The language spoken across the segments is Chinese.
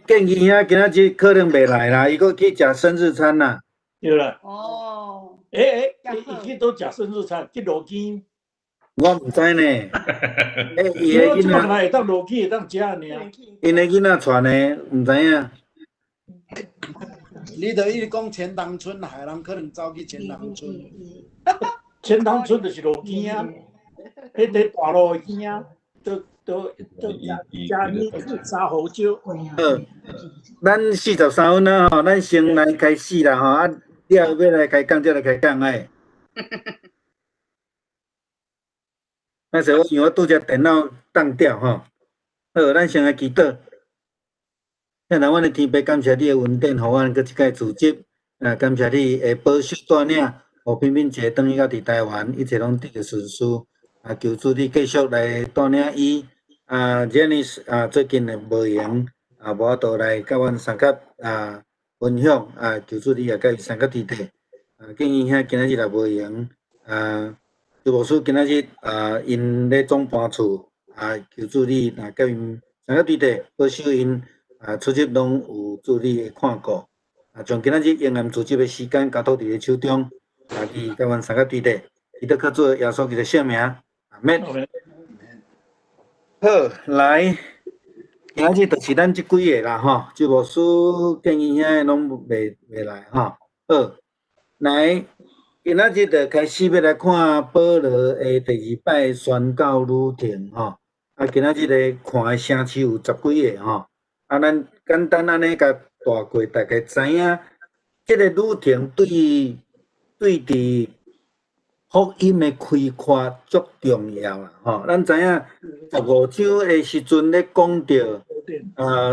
建议啊，今仔日可能袂来啦，伊搁去食生日餐啦。对啦。哦，伊去倒食生日餐，去路边。我毋知呢。伊我即摆个囡仔，会当路边会当食尔。因个囡仔传的，毋知影。你著伊讲钱塘村，海人可能走去钱塘村。钱塘村就是路边啊，迄伫大路边啊，都食米去沙胡椒。咱43分啊吼，咱先来开始啦吼，啊，你后要来开讲，才来开讲哎。那时候因为我拄只电脑当掉吼，好，咱先来祈祷。现在阮的天父，感谢你的恩典，互阮搁一届自集。感谢你的保守带领，互平平一个转去到伫台湾，一切拢得着顺遂。求主你继续来带领伊。Janice 最近的无闲，无法度来甲阮三甲分享。求主你也甲伊三甲伫地。建议遐今仔日也无闲。朱牧师今仔日因咧总搬厝。求主你甲因三甲伫地，保守因。出入拢有助你的看顾，将今仔日永安自集的时间交托伫你手中，你甲阮三甲伫地，伊都靠做耶稣基督圣名，阿免。好，来，今仔日就是咱即几个啦吼，就无师建议遐拢袂来吼。好，来，今仔日就开始要来看保罗的第2摆宣教旅程吼。今仔日咧看的城市有10几个吼。咱简单安尼甲带过，大概知影，即个旅程对伫福音的开阔足重要啦吼。咱知影15章的时阵咧讲到，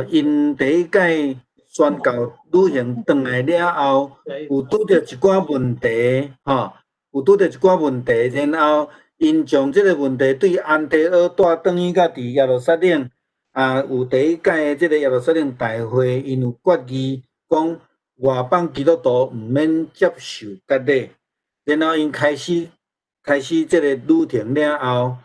因第一届宣教旅行转来了后，有拄着一寡问题吼，有拄着一寡问题，然后因将即个问题对安提阿带转去到伫耶路撒冷。有第一届的即个耶路撒冷大会，因有决议讲外邦基督徒毋免接受割礼，然后因开始即个旅程了后，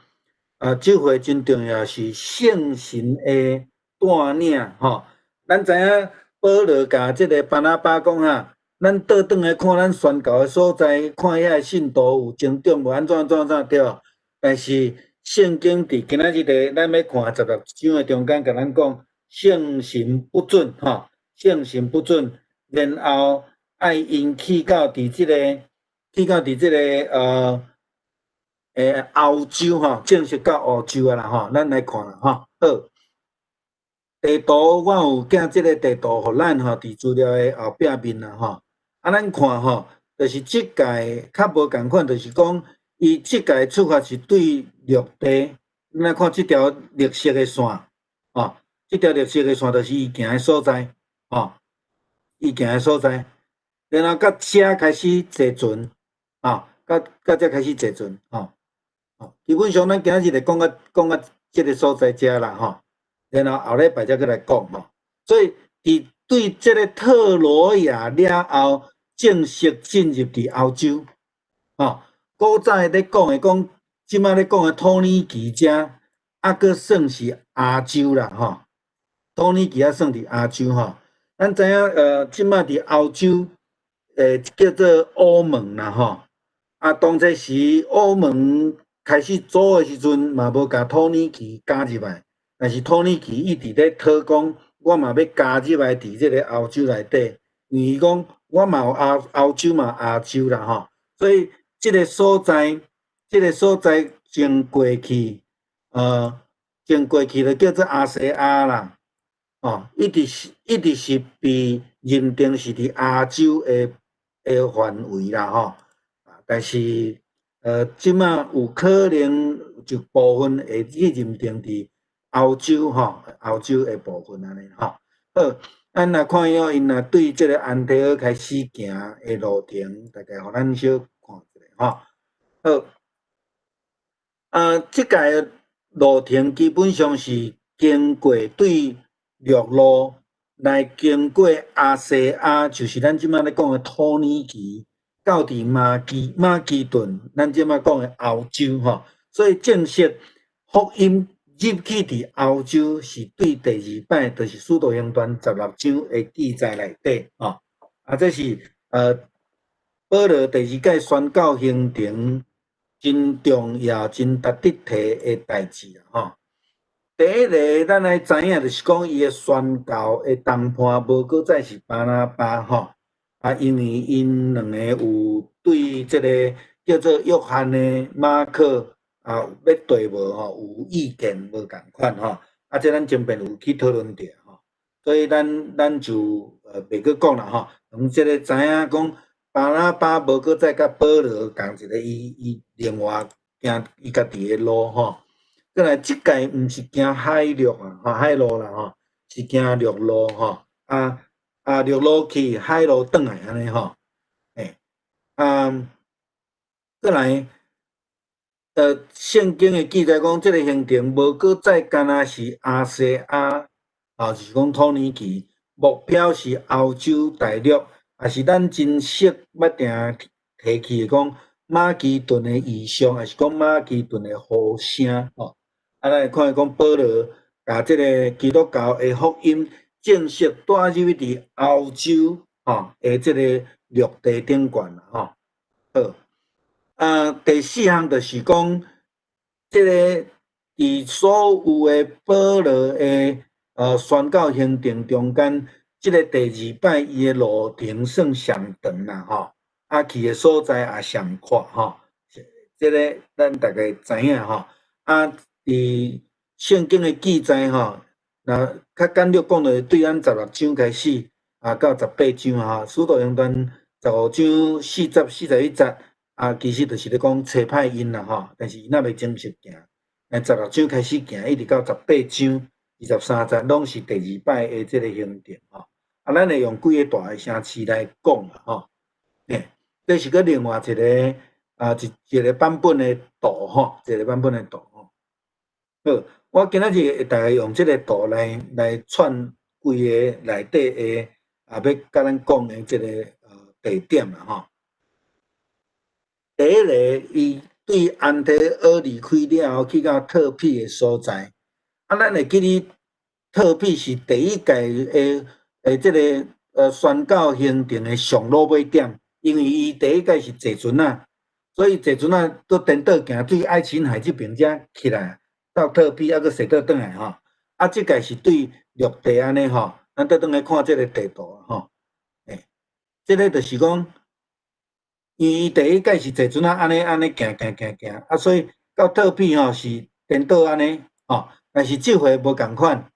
这回真重要是圣神的带领吼。咱知影保罗甲即个巴拿巴讲咱倒转来看咱宣教的所在，看遐个信徒有成长无安怎对，但是。圣经伫今仔日的咱要看16章的中间，甲咱讲圣神不准吼，圣神不准，然后爱因去到伫即个欧洲吼，正式到欧洲啊啦吼，咱来看啦吼。好，地图我有寄即个地图互咱吼，伫资料的后壁面啦吼。咱看吼，就是即届较无共款，就是讲。伊即届出发是对陆地，咱来看即条绿色的线，即条绿色的线就是伊行的所在，伊行的所在。然后到车开始坐船，到这开始坐船，基本上咱今仔日就讲到即个所在遮啦，然后后礼拜才过来讲，所以伫对即个特罗亚了后，正式进入伫欧洲，古早咧讲，即摆咧讲的土耳其遮，阁算是亚洲啦，土耳其算伫亚洲咱知影即摆伫欧洲，叫做欧盟啦当初时欧盟开始组的时阵，嘛无甲土耳其加入来，但是土耳其一直咧讨讲，我嘛要加入来伫即个欧洲内底，因为伊讲我嘛有欧洲嘛亚洲啦所以。即个所在前过去，就叫做亚细亚啦，一直是被认定是伫亚洲的范围啦但是即摆有可能就部分会去认定伫欧洲欧洲的部分安尼好，咱来看因若对即个安提阿开始行的路程，大概互咱小看。好，即届路程基本上是经过对陆路来经过亚细亚，就是咱即摆咧讲的土耳其，到伫马其顿，咱即摆讲的欧洲所以正式福音入去伫欧洲是对第二摆，就是《使徒行传》16章的记载内底吼。这是保罗第二届宣教行程真重要、真值得提的代志吼。第一个，咱来知影就是讲，伊的宣教的同伴无搁再是巴拿巴吼，因为因两个有对即个叫做约翰的马可要对无吼有意见无共款吼，这咱前边有去讨论着吼，所以咱就袂搁讲啦吼，从即个知影讲巴拿巴无搁再甲保罗共一个伊另外行伊家己的路吼。再来，即届毋是行海陆啊，海路啦吼，是行陆路吼。陆路去，海路转来安尼吼。再来，圣经的记载讲，即个行程无搁再干那是亚细亚，就是讲土耳其，目标是欧洲大陆，也是咱真熟捌定提起的讲马其顿的异象，也是讲马其顿的呼声吼。咱会看讲保罗甲即个基督教的福音正式带入伫欧洲的即个陆地顶悬啦吼。好，第四项就是讲，即个伫所有的保罗的宣教行程中间，即个第二摆伊的路程算上长啦吼，去的所在也上阔吼。即个咱大概知影吼。伫圣经的记载吼，那较简略讲就是对咱16章开始到18章吼，使徒行传15章40、41节其实就是咧讲差派因啦吼，但是伊若要正式行，16章开始行，一直到18章23节，拢是第二摆的即个行程吼。咱会用几个大的城市来讲啦吼。这是个另外一个一个版本的图吼，一个版本的图吼。好，我今仔日会大概用即个图来串几个内底的要甲咱讲的即个地点啦吼。第一个，伊对安提阿离开了后，去到特庇的所在。咱会记哩，特庇是第一届即个宣教行程的上落尾点，因为伊第一届是坐船啊，所以坐船啊都颠倒行对爱琴海这边才起来。到特庇还阁踅倒转来吼，即届是对陆地安尼吼，咱倒转来看即个地图吼，即个就是讲，因为伊第一届是坐船安尼行，所以到特庇吼是颠倒安尼吼，但是即回无共款，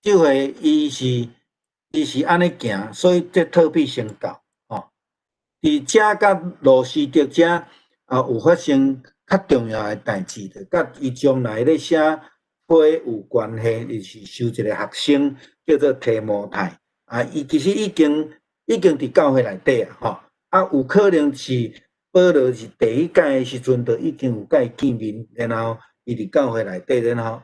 即回伊是安尼行，所以这特庇先到吼。伫遮甲罗斯德遮有发生较重要的代志，就甲伊将来咧写批有关系，就是收一个学生叫做提摩太伊其实已经伫教会内底吼，有可能是保罗是第一届的时阵，就已经有甲伊见面，然后伊伫教会内底，然后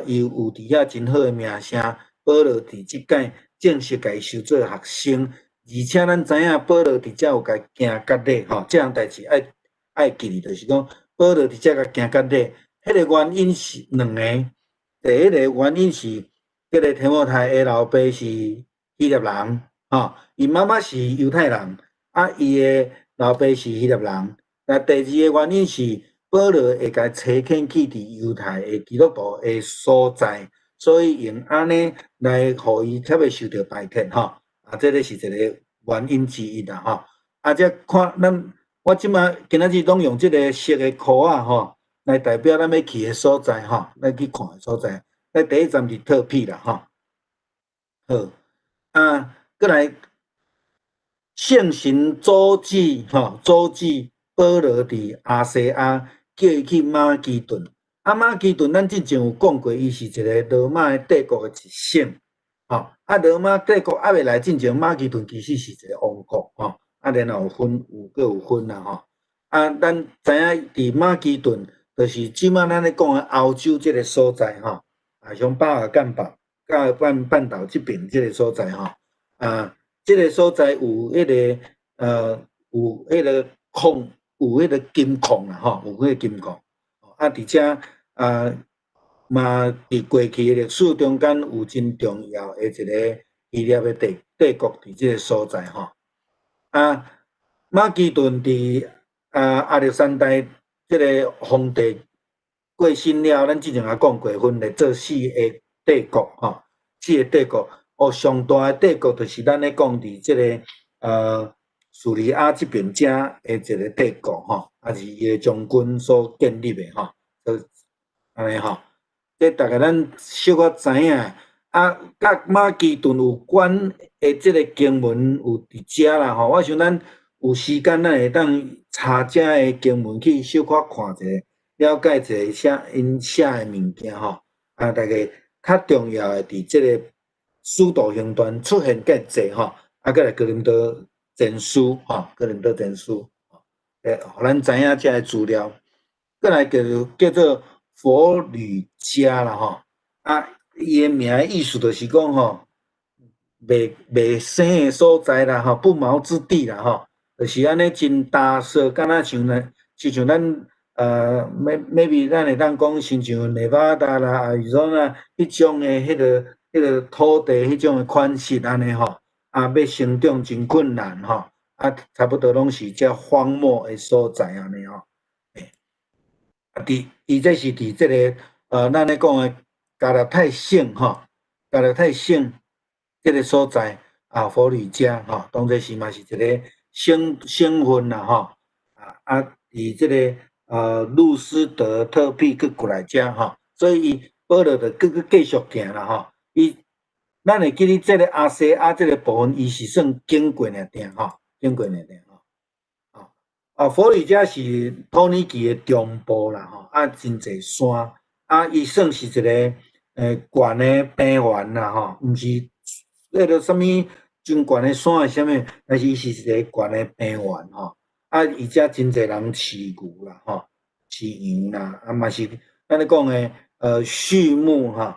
伊有伫遐真好的名声，保罗伫即届正式甲伊收做学生。而且咱知影保罗伫遮有甲行割礼吼，这项代志爱记哩，就是讲保罗伫遮甲行割礼，迄个原因是两个。第一个原因是，这个提摩太的老爸是希腊人吼，伊妈妈是犹太人，伊的老爸是希腊人。第二个原因是，保罗会甲差遣去伫犹太的基督徒的所在，所以用安尼来互伊特别受到拜天吼。这个是一个原因之一啦吼。则看我今仔日拢用这个色的箍吼，来代表咱要去的所在吼，来去看的所在。第一站是特庇啦吼。好，再来圣神阻止保罗伫亚细亚，叫伊去马其顿。马其顿咱之前有讲过，伊是一个罗马帝国的一省。罗马帝国还未来进前，马其顿其实是一个王国吼，然后有分啦吼。咱知影伫马其顿，就是即摆咱咧讲的欧洲即个所在吼，像巴尔干半岛即边即个所在吼，即个所在有迄个有迄个有迄个金矿啦吼，有迄个金矿。伫遮嘛伫过去的历史中间有真重要的一个希腊的帝国伫即个所在吼。啊，马其顿伫亚历山大即个皇帝过身了，咱之前也讲过，分裂做四个帝国吼，四个帝国。哦，上大的帝国就是咱咧讲伫即个叙利亚即边遮的一个帝国吼，也是伊的将军所建立的吼，安尼吼。这大概咱小可知影，甲马其顿有关的即个经文有伫遮啦吼。我想咱有时间咱会当查遮的经文去小可看者，了解者因写的物件吼。大概较重要的伫即个使徒行传出现较济吼，再来哥林多前书吼，哥林多前书，互咱知影遮个资料。再来叫做佛吕家啦吼，伊的名的意思就是讲吼，袂生的所在啦吼，不毛之地啦吼，就是安尼真大说，敢若像咱maybe 咱会当讲，亲像内瓦达啦、阿里桑那迄种的迄个土地迄种的款式安尼吼，要生长真困难吼，差不多拢是遮荒漠的所在安尼吼。伊这是伫即个咱咧讲的加勒泰省吼，加勒泰省即个所在佛吕家吼，当作是嘛是一个省份啦吼，伫即个路斯德特庇去过来遮吼，所以伊保罗着继续行啦吼，咱会记得即个亚细亚即个部分，伊是算经过尔定吼，经过尔定吼。佛吕家是土耳其的中部啦吼，真济山，伊算是一个悬的平原啦吼，毋是迄个啥物真悬的山啥物，但是伊是一个悬的平原吼。伊遮真济人饲牛啦吼，饲羊啦，嘛是咱咧讲的畜牧吼，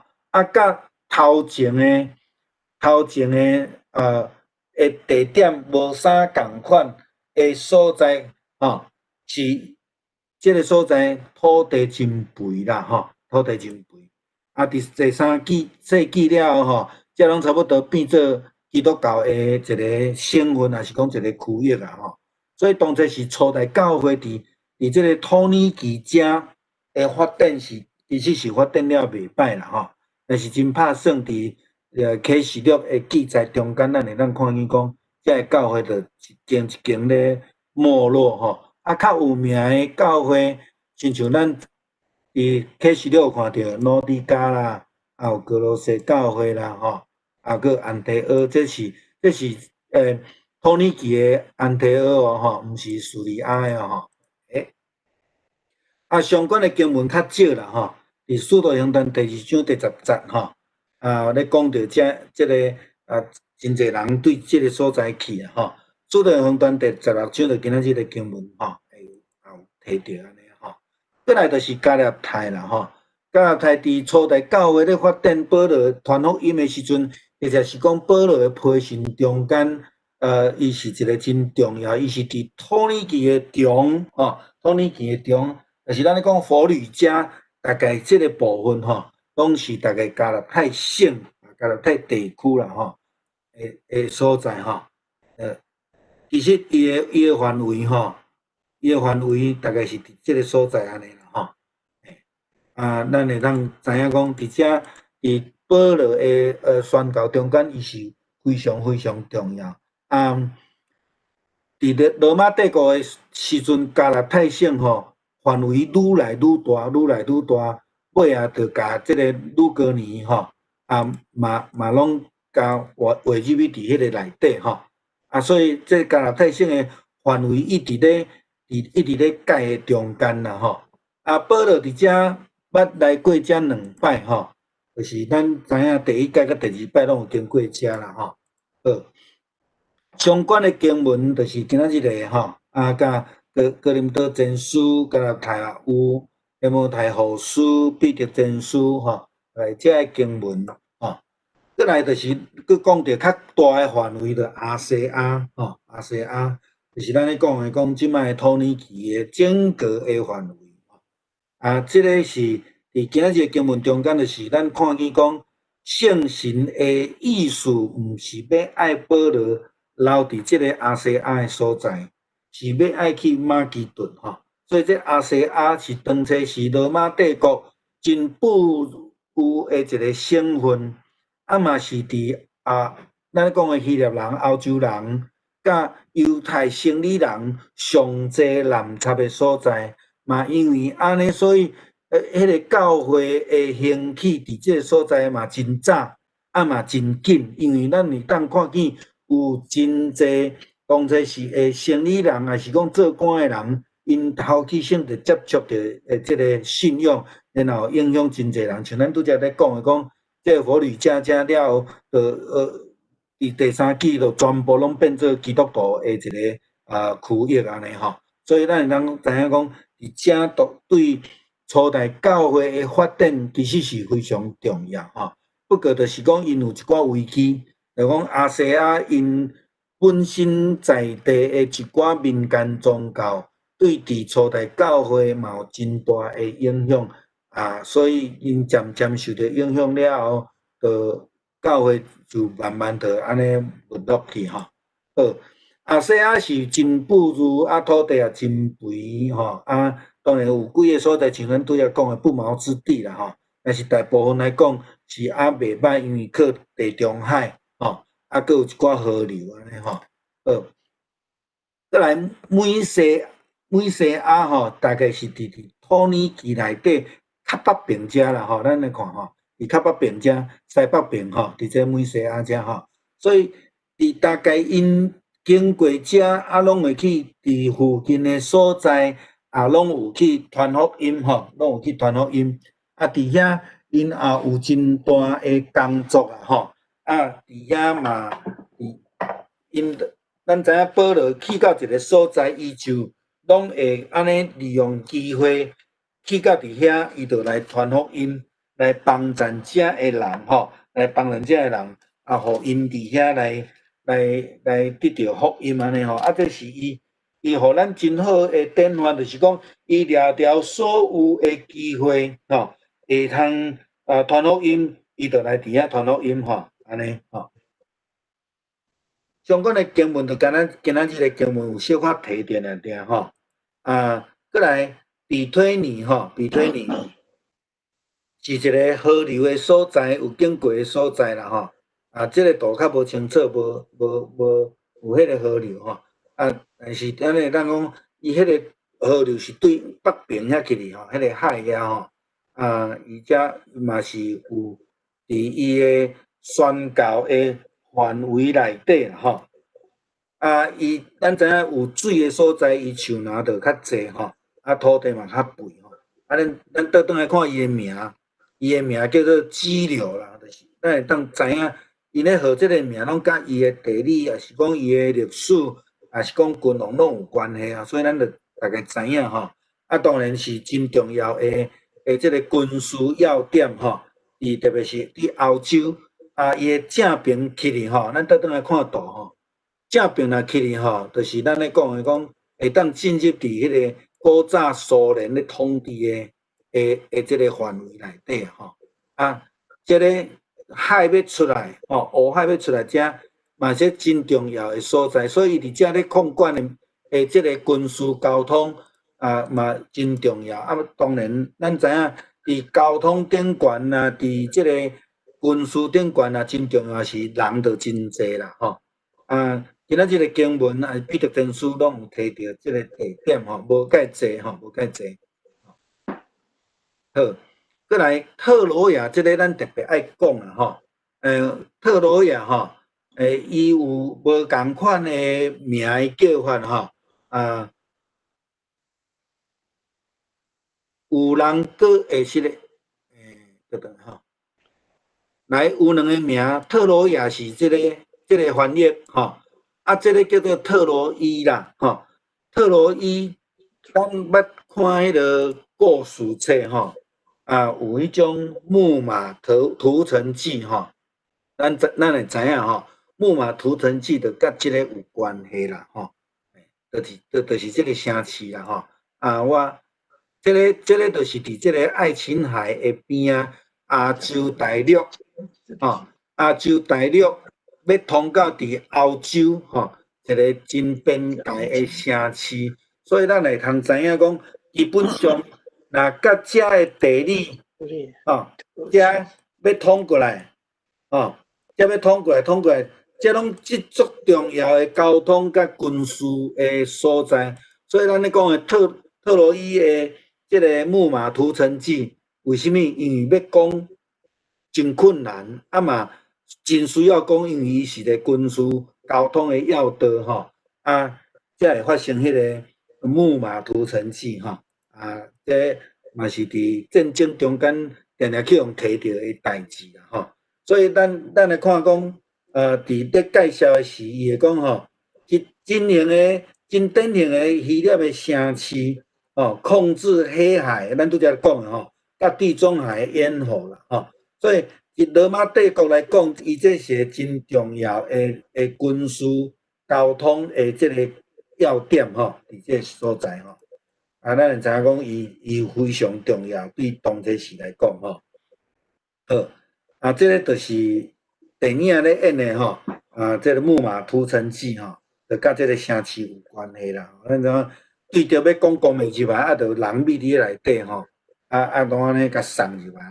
甲头前的地点无啥共款的所在。是即个所在土地真肥啦，土地真肥。第13世纪了后这拢差不多变做基督教的一个省份，也是讲一个区域啦，所以当初是初代教会伫即个土耳其遮的发展是，其实是发展了袂歹啦，但是真拍算伫启示录的记载中间，咱会当看见讲，遮个教会着一间一间咧没落吼。较有名的教会，亲像咱伫启示录看到罗底加啦，有哥罗西教会啦，还有安提阿，这是土耳其的安提阿哦，毋是叙利亚的哦。相关的经文较少啦，伫使徒行传第2章第10节咧讲到即个真济人对即个所在去啊，使徒行传第16章就今仔日的经文有提到安尼再来就是加勒泰啦加勒泰伫初代教会咧发展保罗传福音的时阵，或者是讲保罗的批信中间，伊是一个真重要，伊是伫土耳其的中土耳其的中，就是咱咧讲佛吕家大概即个部分拢是大概加勒泰省、加勒泰地区啦的所在其实伊的范围伊的范围大概是伫即个所在安尼啦咱会当知影讲，伫遮伫保罗的宣告中间，伊是非常非常重要。伫罗马帝国的时阵，加勒泰省范围愈来愈大，愈来愈大，尾啊，就甲即个鲁哥尼嘛拢甲划入去伫迄个内底所以这加勒泰省的范围一直咧界的中间啦保罗伫遮捌来过遮2摆就是咱知影第1届甲第2摆拢有经过遮啦好，相关的经文就是今仔日的甲哥林多前书、加拉太有提摩太后书、彼得前书来遮的经文再来就是佫讲到较大的范围，就亚细亚亚细亚就是咱咧讲即摆土耳其的整个的范围即个是伫今仔日经文中间，就是咱看见讲，圣神的意思，毋是要爱保罗留伫即个亚细亚的所在，是要爱去马其顿吼。所以这亚细亚是当初是罗马帝国真富有的一个省份，嘛是伫咱讲的希腊人、欧洲人甲犹太生理人上济南插的所在，嘛因为安尼，所以迄个教会的兴起伫即个所在嘛真早，嘛真紧，因为咱会当看见有真济当初是会生理人，也是讲做官的人，因头起先着接触着即个信仰，然后影响真济人，像咱拄则咧讲的讲，即个佛吕家了后，伫第三纪就全部拢变做基督徒的一个区域安尼吼，所以咱会当知影讲，伫正道对初代教会的发展其实是非常重要吼。不过就是讲，因有一寡危机，就讲亚细亚因本身在地的一寡民间宗教，对伫初代教会嘛有真大的影响所以因渐渐受到影响了后，就教会就慢慢的安尼没落去吼。好，亚细亚是真富裕，土地也真肥吼当然有几个所在像咱拄则讲的不毛之地啦吼，但是大部分来讲是袂歹，因为靠地中海吼，佫有一寡河流安尼吼。好，再来美西亚吼，大概是伫土耳其内底较北边遮啦吼，咱来看吼。伫较北边遮，西北边吼，伫这美西亚遮吼，所以伫大概因经过遮拢会去伫附近的所在拢有去传福音吼，拢有去传福音。伫遐因也有真大的工作吼，伫遐嘛，因咱知影保罗去到一个所在，伊就拢会安尼利用机会去到伫遐，伊就来传福音。来帮咱遮的人吼，来帮咱遮的人互因伫遐来得到福音安尼吼，这是伊互咱真好的典范，就是讲伊掠着所有的机会吼，会通传福音，伊就来伫遐传福音吼，安尼吼。相关的经文就敢若今仔日的经文有小可提点吼，过来比推尼吼，比推尼。是一个河流的所在，有经过的所在啦吼。这个图较无清楚，无有迄个河流吼。但是安尼咱讲，伊迄个河流是对北边遐去哩吼，迄个海遐吼。而且嘛是有伫伊的宣教的范围内底啦吼。咱知影有水的所在，伊树林就较济吼，土地嘛较肥吼。咱倒转来看伊的名。伊的名叫做支流啦，就是咱会当知影，伊咧号即个名拢甲伊的地理，也是讲伊的历史，也是讲君王拢有关系所以咱就大概知影吼。当然是真重要的即个军事要点吼，特别是伫欧洲伊的正边去哩吼，咱倒转来看图吼，正边若去哩吼，就是咱咧讲的讲会当进入伫迄个古早苏联咧统治的。即个范围内底吼，即个海要出来吼，乌海要出来，遮嘛是真重要的所在，所以伊伫遮咧控管的即个军事交通嘛真重要。当然咱知影伫交通顶悬伫即个军事顶悬真重要是人就真济啦吼。今仔日个经文彼得前书拢有提到即个地点吼，无介济吼，无介济。好，过来特罗亚，这个咱特别爱讲啦吼。特罗亚吼，伊有无共款的名的叫法吼。有人佫会识个，等等吼。来有两个名，特罗亚是这个翻译吼，这个叫做特罗伊啦吼。特罗伊，咱捌看迄个故事册吼。有迄种木马屠城记吼，咱会知影吼，木马屠城记就甲即个有关系啦吼，就是即个城市啦吼。这个就是伫这个爱琴海的边啊，亚洲大陆亚洲大陆要通到伫欧洲一个真边界的城市，所以咱会通知影讲，基本上若甲遮的地理遮要通过来遮要通过来，遮拢即足重要的交通甲军事的所在，所以咱咧讲的特洛伊的即个木马屠城记，为什么？因为要讲真困难，嘛真需要讲，因为伊是个军事交通的要道才会发生迄个木马屠城记这嘛是伫战争中间定定去用摕到的代志啦所以咱来看讲，伫咧介绍的时，伊会讲真真典型的希腊的城市控制黑海，咱拄则讲的甲地中海沿河啦所以以罗马帝国来讲，伊这是真重要的军事交通的即个要点伫这所在咱会知影讲伊非常重要，对当这时来讲好这个就是电影咧演的这个木马屠城记就甲这个城市有关系啦。咱怎对着要讲讲袂入来，就人秘伫内底拢安尼甲送入来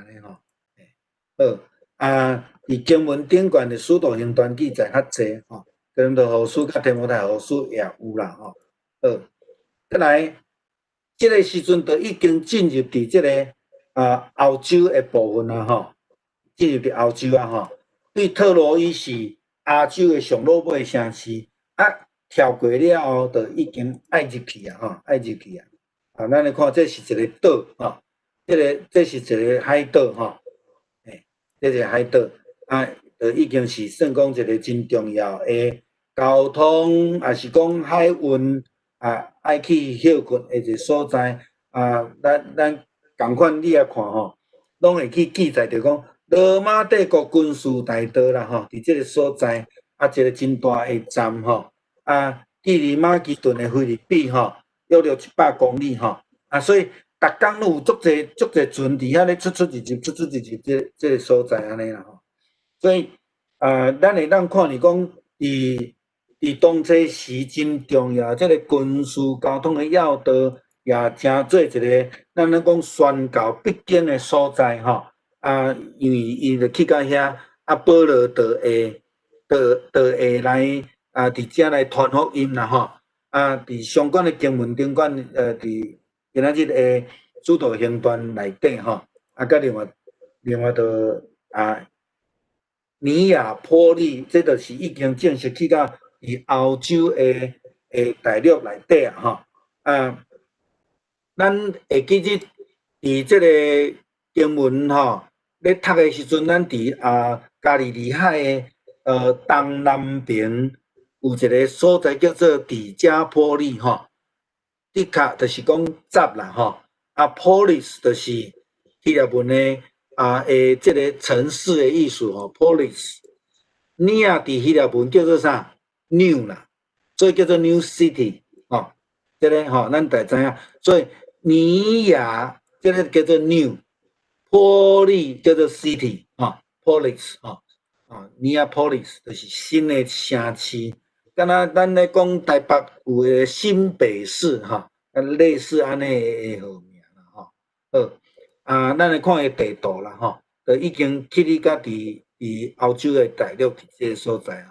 安尼伫经文顶悬的使徒行传记载较济哥林多后书甲提摩太后书也有啦再来，即个时阵就已经进入伫即个欧洲的部分进入伫欧洲对特洛伊是亚洲的上落尾城市跳过了后，就已经爱入去爱入去咱来看，这是一个岛这是一个海岛这是海岛就已经是算讲一个真重要的交通，也是讲海运爱去休困的一个所在咱共款你也看拢会去记载着讲罗马帝国军事大道啦伫即个所在一个真大的站距离马其顿的菲律宾约100公里所以逐工拢有足侪船伫遐咧出入即个所在安尼啦所以咱会当看见讲伫当这时真重要，即个军事交通的要道也诚做一个咱讲宣教必经的所在因为伊就去到遐保罗就会来伫遮来传福音啦伫相关的经文顶悬伫今仔日的使徒行传内底甲另外就尼亚波利，这就是已经正式去到伫欧洲的大陆内底咱会记得伫即个经文咧读的时阵，咱伫加利利海的东南边有一个所在叫做底加波利的确就是讲閘啦polis 就是希腊文的即个城市的意思polis。尼亚伫希腊文叫做啥 ？new 啦，所以叫做 new city 这个咱大知影，所以尼亚这个叫做 new， 波利叫做 city polis 尼亚 polis 就是新的城市。敢若咱咧讲台北有个新北市类似安尼的号名啦咱来看个地图啦就已经去到伫欧洲的大陆即个所在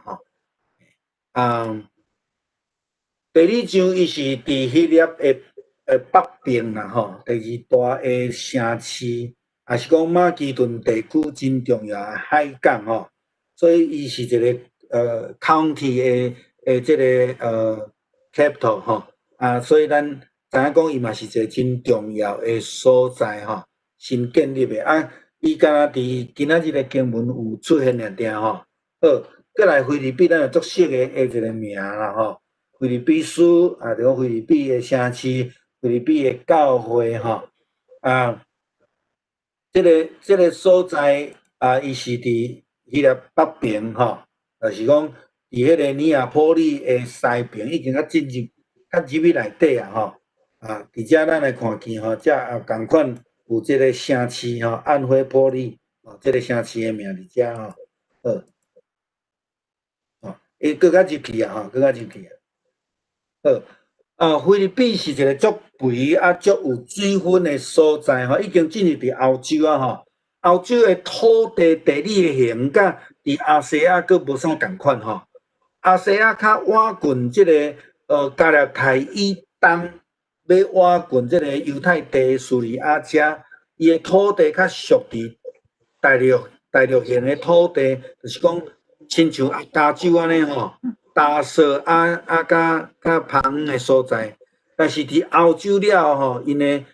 地理上伊是伫希腊的北边啦第二大的城市，也是讲马其顿地区真重要的海港所以伊是一个county 的即个capital所以咱知影讲伊嘛是一个真重要的所在新建立的伊敢若伫今仔日的经文有出现好，再来菲律宾咱就足熟的一个名啦菲律宾书就讲菲律宾的城市，菲律宾的教会这个所在伊是伫希腊北边就是讲伫迄个尼亚波利的西边，已经进入去内底伫遮咱来看见吼，遮也共款有即个城市吼，安徽玻璃即个城市诶名伫遮吼。好，伊搁较入去啊，搁较入去啊。好，菲律宾是一个足肥足有水分诶所在吼，已经进入伫欧洲啊吼。欧洲诶土地地理诶形甲伫亚细亚搁无啥共款吼。亚细亚较晚近即个加勒泰以东，要晚近即个犹太地、叙利亚遮，伊诶土地较属伫大陆型诶土地，就是讲亲像加州安尼吼。大沙甲芳远诶所在，但是伫欧洲了吼，因诶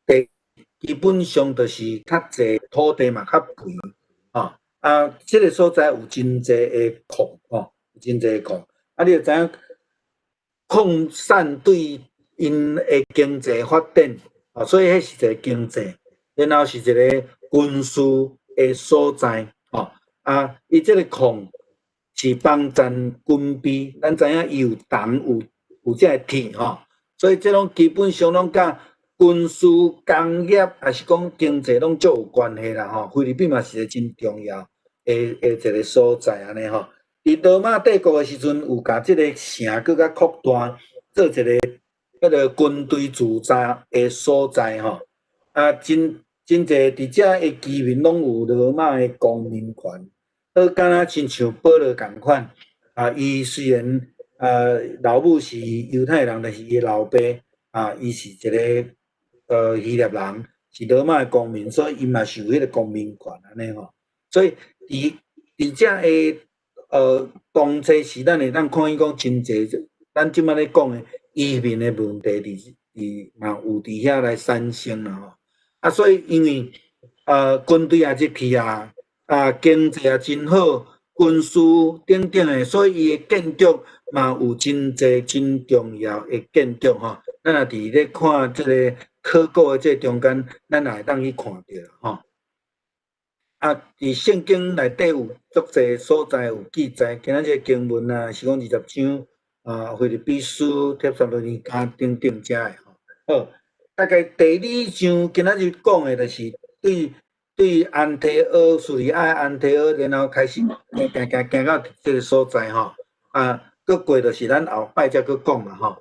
地基本上就是较济土地嘛较肥吼，即个所在有真济诶矿吼，有真济诶矿，你就知影矿产对因诶经济发展，所以迄是一个经济，然后是一个军事诶所在吼，伊即个矿。是帮咱军备，咱知影伊有铜有遮个铁吼，所以即种基本上拢甲军事、工业还是讲经济拢足有关系啦吼。菲律宾嘛是一个真重要诶一个所在安尼吼。伫罗马帝国诶时阵，有甲即个城搁较扩大，做一个迄个军队驻扎诶所在吼。真济伫遮诶居民拢有罗马诶公民权。敢若亲像保罗共款，伊虽然老母是犹太人，但是伊老爸伊是一个希腊人，是罗马的公民，所以伊嘛是有迄个公民权安尼吼。所以伫遮诶动车是咱会当看见讲真济，咱即摆咧讲诶移民诶问题，嘛有伫遐来产生啦吼。所以因为军队也入去经济也真好，军事等等诶，所以伊诶建筑嘛有真济真重要诶建筑吼。咱也伫咧看即个考古诶这中间，咱也会当去看到吼。伫圣经内底有足济所在有记载，今仔日经文是讲20章腓立比书、帖撒罗尼迦等等遮诶吼。好，大概第2章今仔日讲诶，就是对安提阿、叙利亚安提阿，然后开始行到即个所在吼。搁过就是咱后摆才搁讲嘛吼。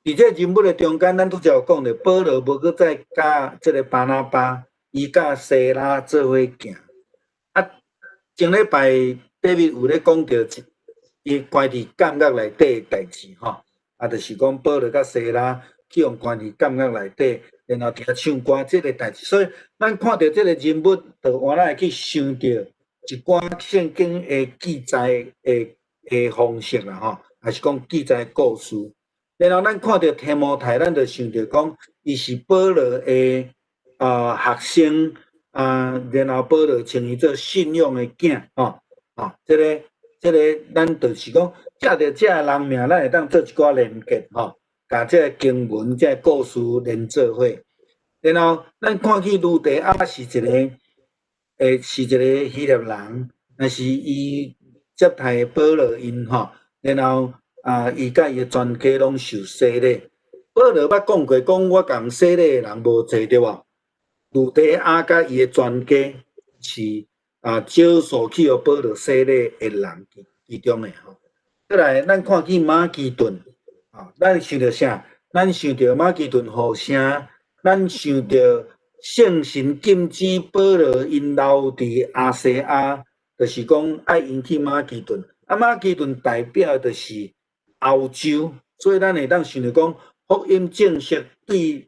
伫这人物的中间，咱拄则有讲着，保罗无搁再甲即个巴拿巴，伊甲西拉做伙行。前礼拜David有咧讲着伊关伫监狱内底诶代志吼，就是讲保罗甲西拉去用关伫监狱内底，然后伫遐唱歌即个代志。所以咱看到即个人物，就换咱会去想到一寡圣经诶记载诶方式啦吼，还是讲记载故事。然后咱看到提摩太，咱就想到讲伊是保罗诶学生。然后保罗称伊做信用的囝吼，即个咱就是讲借着这人名，咱会当做一寡连结吼，甲这经文、这故事连做伙。然后咱看去路地亚是一个是一个希腊人，但是伊接待保罗因吼，然后伊甲伊的全家拢受洗礼。保罗捌讲过，讲我共洗礼的人无济对无？路地亚甲伊诶全家是少数去互保罗洗礼诶人其中诶吼。再来，咱看去马其顿，咱想到啥？咱想到马其顿互声，咱想到圣神禁止保罗因留伫亚细亚，就是讲爱因去马其顿。马其顿代表就是欧洲，所以咱会当想到讲福音正式对。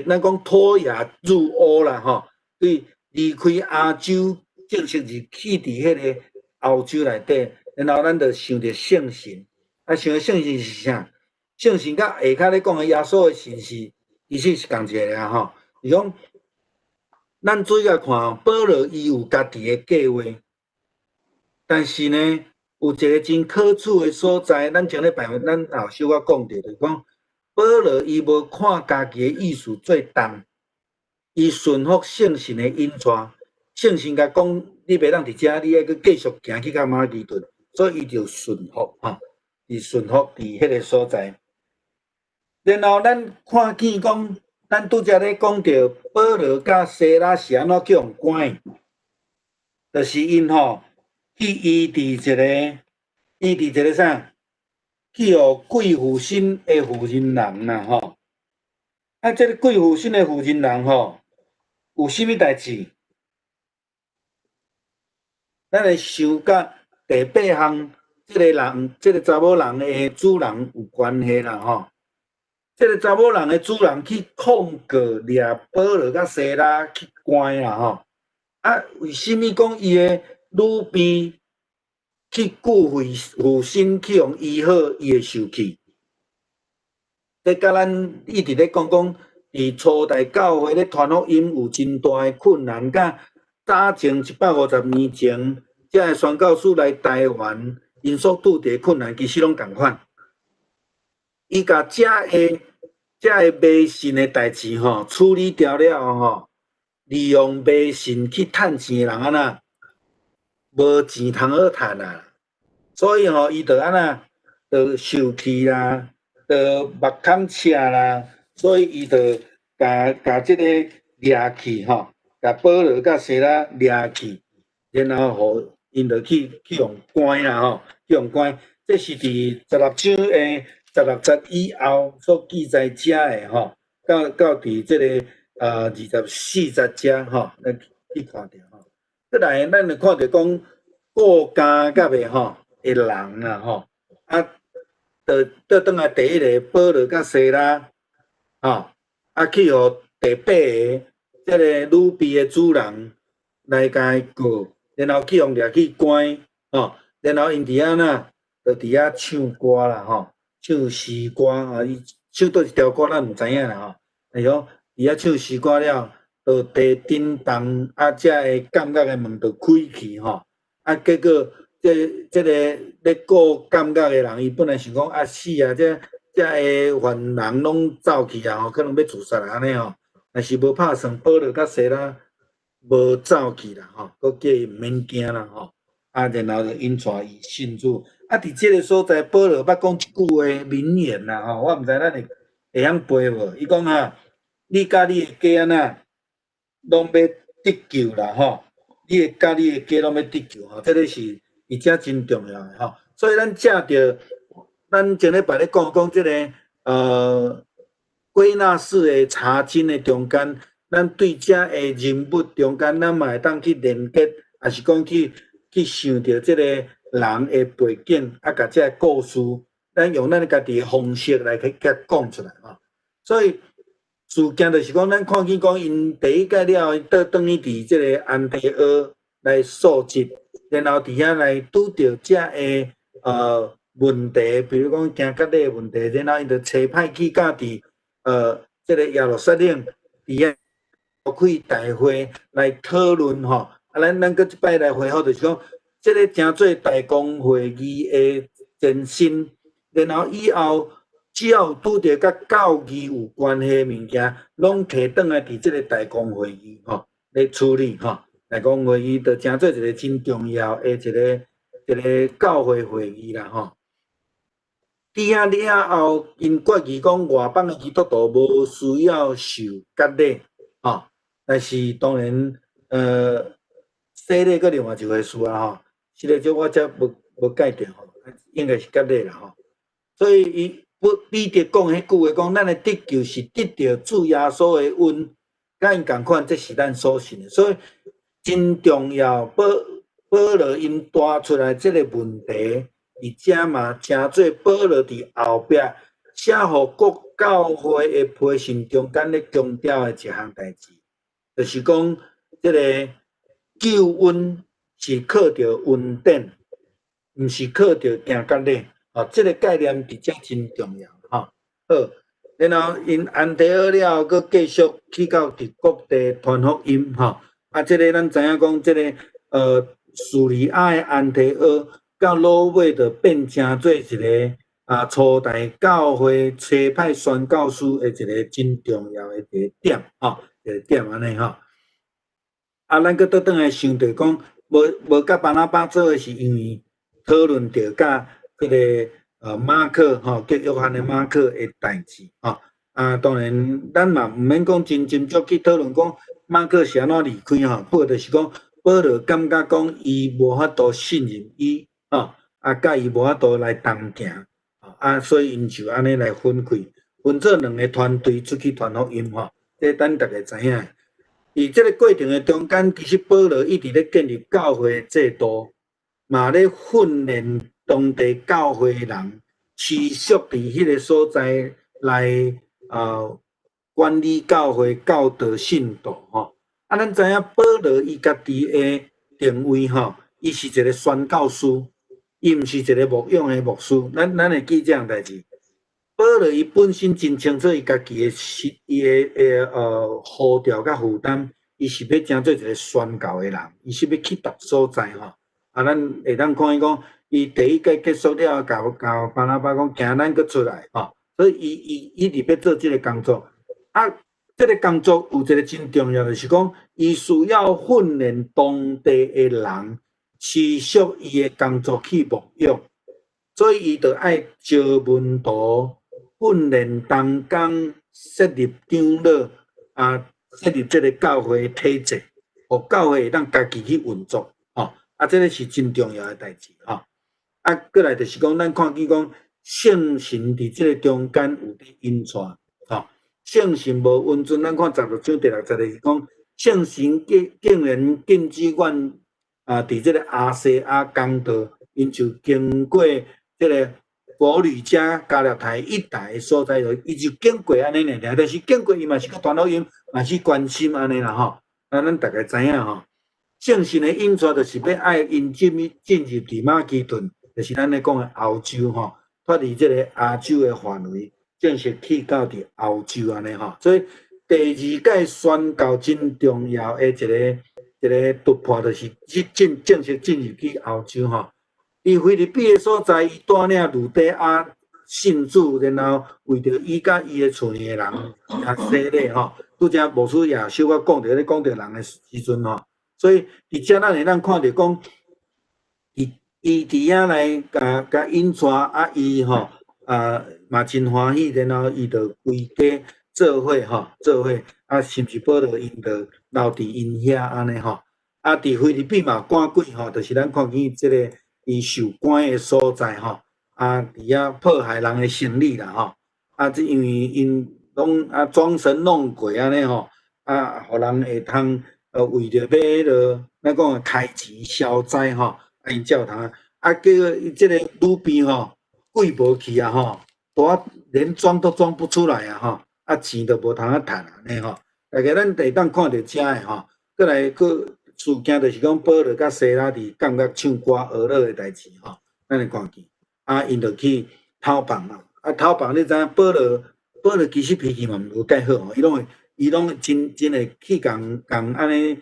咱讲脱亚入欧啦吼，对，离开亚洲，正式是去伫迄个欧洲内底，然后咱就想着圣神，想着圣神是啥？圣神甲下骹咧讲诶耶稣诶神是，其实是共一个啊吼。是讲，咱注意来看，保罗伊有家己诶计划，但是呢，有一个真可取诶所在，咱前礼拜咱后小可讲着，就是讲。保罗伊无看家己诶意思做重，伊顺服圣神诶引带。圣神甲讲，你袂当伫遮，你还佫继续行去到马其顿，所以伊就顺服吼，伊顺服伫迄个所在。然后咱看见讲，咱拄则咧讲着保罗甲西拉是安怎去互关的，就是因吼去医治一个啥，去互贵妇心的妇人人啦吼。啊，这个贵妇心的妇人人吼，有啥物代志？咱会想甲第八项，即个人，即个查某人的主人有关系啦吼。即个查某人的主人去控告掠保罗甲西拉去关啦吼。啊，为什么讲伊的女婢去顾父心去互医好伊的受气？这甲咱一直咧讲，伫初代教会咧传福音有真大的困难，甲早前150年前，遮个宣教士来台湾，因所拄着困难其实拢共款。伊甲遮个迷信的代志吼处理掉了吼，利用迷信去趁钱的人安那无钱通好趁啊，所以吼伊就安那就受气啦。目孔赤啦，所以伊就甲即个掠去吼，甲保罗甲西拉掠去，然后互因就去互关啦吼，去互关。这是伫16章的16节以后所记载遮的吼，到伫即个24节遮吼，咱去看着吼。再来，咱就看着讲过家甲的吼的人啦吼，啊。倒转来第一个保罗甲西拉，吼，啊去互第八个即个女婢的主人来甲伊告，然后去互掠去关，吼，然后因伫那就伫遐唱歌啦，吼，唱诗歌啊，伊唱倒一条歌咱毋知影啦，吼，哎哟，伫遐唱诗歌了，就地震动，啊，遮个感觉的门就开去吼，啊，结果。即个咧顾感觉的人，伊本来想讲啊死啊，遮个犯人拢走去啊，吼，可能要自杀啊安尼吼。但是无拍算，保罗甲西拉无走去啦，吼，佫叫伊毋免惊啦，吼。啊，然后就因带伊信主。啊，伫即个所在，保罗捌讲一句话名言啦，吼，我毋知咱会晓背无？伊讲啊，你甲你的家安那，拢要得救啦，吼。你甲你的家拢要得救吼，这个是。伊遮真重要诶吼，所以咱借着咱前礼拜咧讲即个归纳式诶查经诶中间，咱对遮诶人物中间，咱嘛会当去连结，也是讲去想着即个人诶背景，啊，甲遮个故事，咱用咱家己诶方式来去甲讲出来吼。所以事件就是讲，咱看见讲因第一届了，倒转去伫即个安提阿来述职。然后伫遐来拄着遮个问题，比如讲行隔离问题，然后伊就找派去甲伫即个耶路撒冷伫遐开大会来讨论吼。啊，咱搁即摆来回复，就是讲，即个诚做大公会议的前身，然后以后只要拄着甲教义有关系的物件，拢摕转来伫即个大公会议吼来处理吼。来讲会议，就诚做一个真重要的一个教会会议啦吼。伫遐了后，因决议讲外邦的基督徒无需要受割礼吼，但是当然，洗礼搁另外一回事啊吼。洗礼这我则无介绍吼，应该是割礼啦吼。所以伊彼得讲迄句话讲，咱的得救是得到主耶稣的恩，甲因共款，这是咱所信的，所以。真重要，保罗因带出来即个问题，伫遮嘛，诚做保罗伫后壁写互各教会的培训中间咧强调的一项代志，就是讲即个救恩是靠着恩典，毋是靠着行割礼。哦，即个概念伫遮真重要吼。好，然后因安提阿了，佫继续去到伫各地传福音吼。啊，即个咱知影讲，即个叙利亚的安提阿到落尾就变成做一个初代教会差派宣教师的一个真重要的一个点吼，一个点安尼吼。啊，咱搁倒转来想着讲，无甲巴拿巴做诶，是因为讨论着甲即个马克吼，叫约翰的马克的代志吼。当然，咱嘛毋免讲真斟酌去讨论讲马克是安怎离开吼，不过就是讲保罗感觉讲伊无法度信任伊吼，甲伊无法度来同行，所以因就安尼来分开，分做两个团队出去传福音吼。这咱大家知影。伫即个过程的中间，其实保罗一直咧建立教会制度，嘛咧训练当地教会的人，持续伫迄个所在来管理教会、教导信徒吼。咱知影保罗伊家己的定位吼，伊是一个宣教师，伊毋是一个牧养的牧师。咱会记这样代志。保罗伊本身真清楚伊家己的呼召甲负担，伊是要成做一个宣教的人，伊是要去逐所在吼。咱会当看伊讲，伊第一届结束了，甲巴拿巴讲，行，咱搁出来吼。所以伊一直要做即个工作。即个工作有一个真重要，就是讲，伊需要训练当地的人，持续伊的工作去牧养，所以伊就爱招门徒。训练同工设立长老，设立即个教会体制，互教会会当家己去运作，这个是真重要的代志，过来就是讲，咱看见讲圣神伫即个中间有伫引带，圣神无温存，咱看16章第60节是讲，圣神竟然禁止阮伫即个亚细亚讲道，因就经过即个。佛吕加加勒台一带所在，伊就经过安尼尔，但是经过伊嘛是个传福音，嘛是关心安尼啦吼。咱大家知影吼，圣神的引带就是要爱因进入伫马其顿，就是咱咧讲的欧洲吼，脱离即个亚洲的范围，正式去到伫欧洲安尼吼。所以第二届宣教真重要的一个突破，就是正式进入去欧洲吼。伊菲律宾的所在，伊带领路底亚信主，然后为着伊甲伊的厝的人洗礼吼。拄则牧师也小可讲着咧，讲着人的时阵吼，所以伫遮咱会当看着讲，伊伫遐来甲引带伊吼嘛真欢喜，然后伊就规家做伙吼，做伙甚至保罗因就留伫因遐安尼吼。伫菲律宾嘛赶鬼吼，就是咱看见即个。伊受关的所在吼，伫遐迫害人的生理啦吼，即因为因拢装神弄鬼安尼吼，互人会通为着要迄落咱讲开钱消灾吼，因才有通结果伊即个女病吼，鬼无去啊吼，连装都装不出来啊吼，钱都无通赚安尼吼，大家咱会当看着遮的吼，过来事件就是讲，保罗甲西拉伫监狱唱歌学乐的代志吼，咱会看见。因就去偷放嘛，偷放你知影，保罗其实脾气嘛无介好吼，伊拢真会去共安尼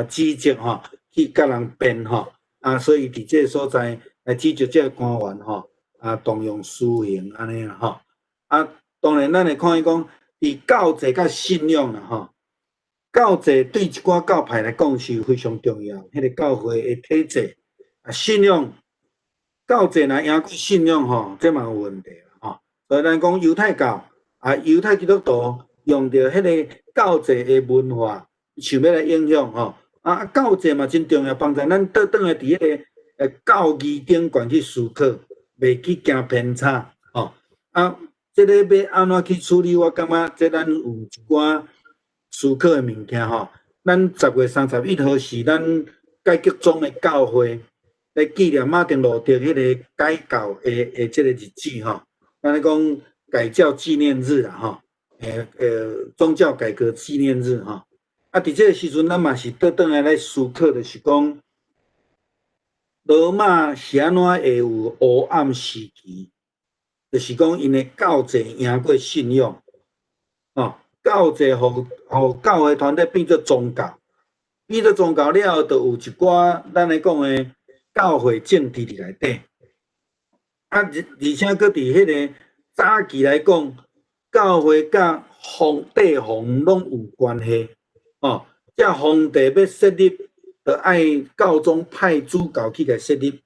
指责吼，去甲人辩吼，所以伫这个所在来指责这个官员吼，动用私刑安尼啦吼。当然咱会看伊讲，伫教制甲信仰啦吼。教制对一寡教派来讲是非常重要，迄个教会的体制信仰，教制若赢过信仰吼，这嘛有问题啦吼。所以咱讲犹太教犹太基督徒用着迄个教制的文化，想要来影响吼。教制嘛真重要，帮助咱倒转来伫迄个教义顶悬去思考，袂去行偏差吼。这个要安怎去处理？我感觉这咱有一寡。思考的物件吼，咱10月31号是咱改革中的教会来纪念马丁路德迄个改教的即个日子吼。咱咧讲改教纪念日啦吼，宗教改革纪念日吼。伫这个时阵，咱嘛是倒转来思考，就是讲罗马是安怎会有黑暗时期，就是讲因的教制赢过信仰吼。教制互教会团体变做宗教，变做宗教了后，就有一寡咱咧讲的教会政治伫内底。而且佫伫迄个早期来讲，教会甲帝皇拢有关系。这皇帝要设立，就爱教宗派主教去来设立。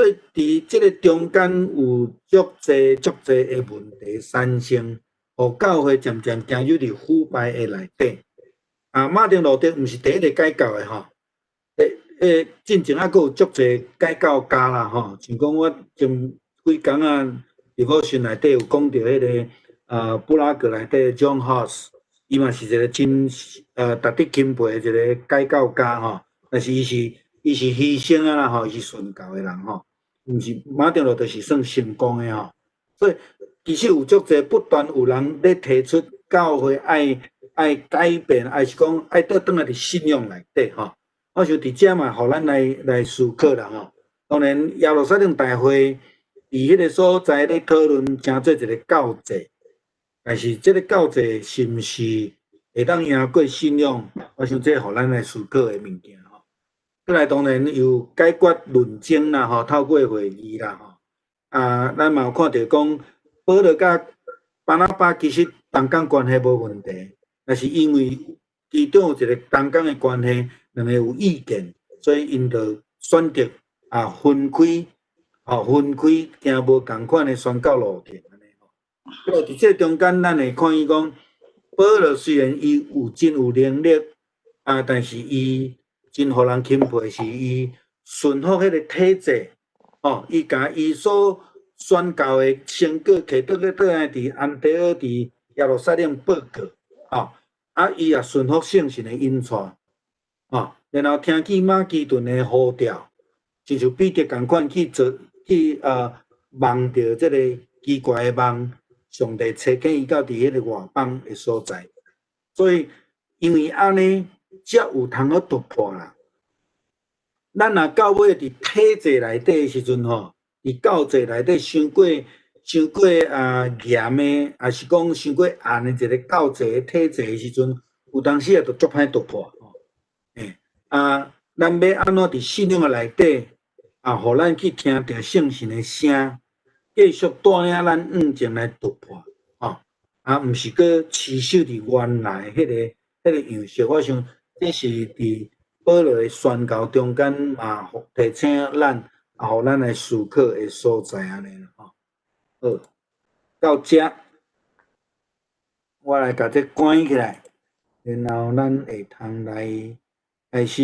所以伫即个中间有足济的问题产生，互教会渐渐行入伫腐败的内底。马丁路德毋是第一个改教的吼，进前还佫有足济改教家啦吼，像讲我前几工啊，伫我信内底有讲到迄个布拉格内底 John Huss， 伊嘛是一个真值得钦佩的一个改教家吼，但是伊是牺牲啊啦吼，伊是顺教的人吼，毋是马丁路德是算成功的吼，所以其实有足济不断有人咧提出教会爱改变，还是讲爱倒转来伫信仰内底吼。我想伫遮嘛，互咱来思考啦吼。当然，耶路撒冷大会伫迄个所在咧讨论，诚做一个教制，但是即个教制是毋是会当赢过信仰？我想这互咱来思考的物件吼。再来，当然有解决论争啦吼，透过会议啦吼。咱嘛有看到讲，保罗甲巴拿巴其实同工关系无问题，但是因为其中有一个同工的关系，两个有意见，所以因就选择分开，行无共款的宣教路径安尼吼。伫这中间，咱会看伊讲，保罗虽然伊真有能力但是伊真互人钦佩，是伊顺服迄个体制伊甲伊所宣教的成果，摕倒来伫安提阿、伫耶路撒冷报告伊也顺服圣神的引带然后听见马其顿的呼召，亲像彼得共款去梦到即个奇怪的梦，上帝差遣伊到伫迄个外邦的所在，所以因为安尼，才有通好突破啦。咱若到尾伫体制内底的时阵伫教制内底伤过严的，还是讲伤过暗的一个教制的体制的时阵，有当时也着足歹突破咱要安怎伫信仰的内底互咱去听到圣神的声，继续带领咱往前来突破毋是搁持守伫原来迄个样式。我想这是伫保罗的宣告中间提醒咱互咱来思考的所在安尼好，到遮我来甲这关起来，然后咱会通来开始。